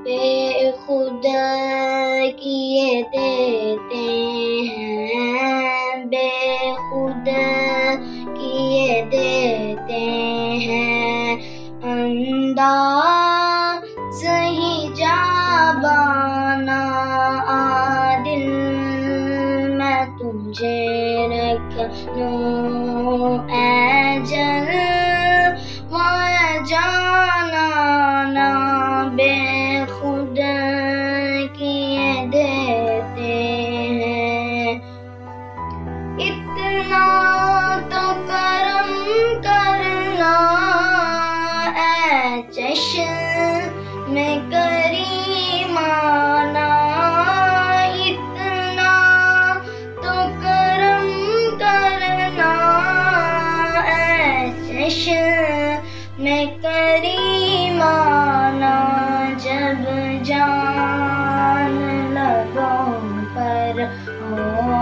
बेखुदा किए देते हैं, बेखुदा किए देते हैं, अंदाज़ ही जाबाना आदिल मैं तुझे रख लूं ऐ जलवा जाना ना बेखुदा किए देते हैं। इतना तो करम करना ऐ चश्मे करीमाना, इतना तो करम करना ऐ चश्मे करीमाना, जब जान लबों पर हो,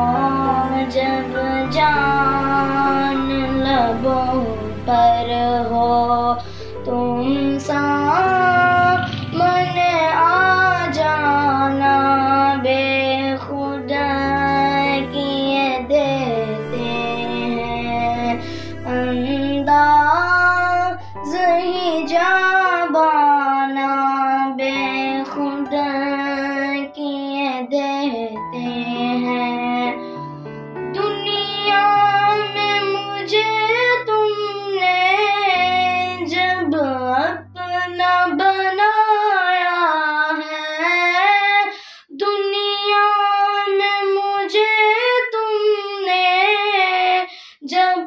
जब जान लबों पर हो, तुम सामने आ जाना बेखुदा किए देते हैं, अंदाज़ ही जाबाना बेखुदा किए देते हैं। दुनिया में मुझे तुमने जब अपना बनाया है, दुनिया में मुझे तुमने जब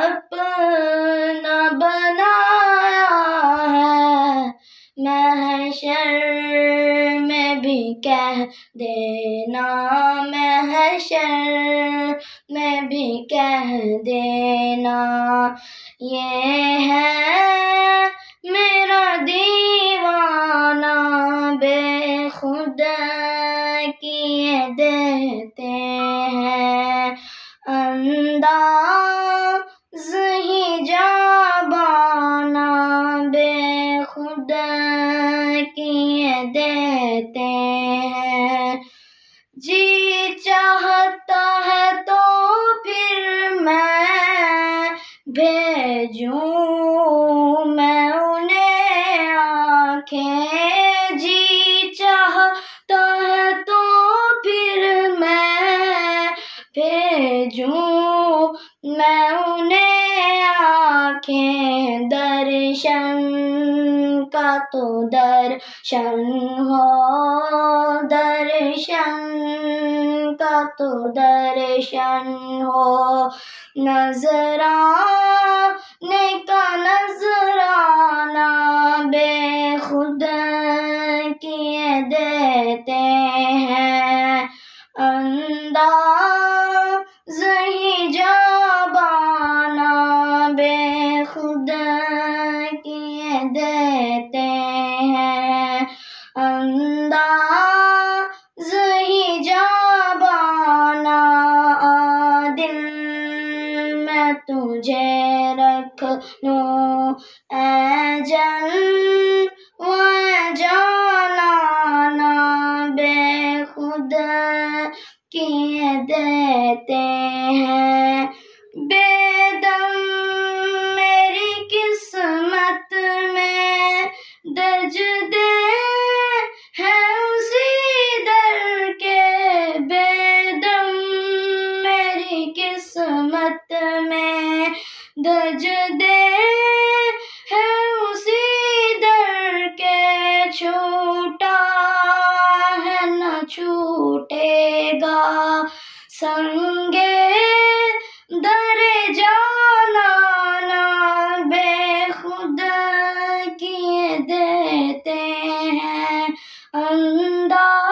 अपना बनाया है, महशर में भी कह देना, महशर में भी कह देना, ये है मेरा दीवाना बेखुदा किए देते हैं, अंदाज़ ही जाबाना बेखुदा किए देते हैं। जी चाहता है तो फिर मैं भेजूं मैं उन्हें आँखें, जी चाहता है तो फिर मैं भेजूं मैं उन्हें आँखें, दर्शन का तो दर्शन हो, दर्शन का तो दर्शन हो, नजराने का नजराना बेखुदा किए देते हैं, अंदाज़ ही जाबाना बेखुदा किए देते हैं, अंदाज़ ही जाबाना दिल मैं तुझे रख लूं ऐ जलवा जाना ना बेखुदा किए देते हैं। बेदम मेरी किस्मत में दर्ज दे है उसी दर के, बेदम मेरी किस्मत में दर्ज दे है उसी दर के, छूटा है न छूटेगा संगे दरे जाना ना बेखुदा किए देते हैं, अंदाज़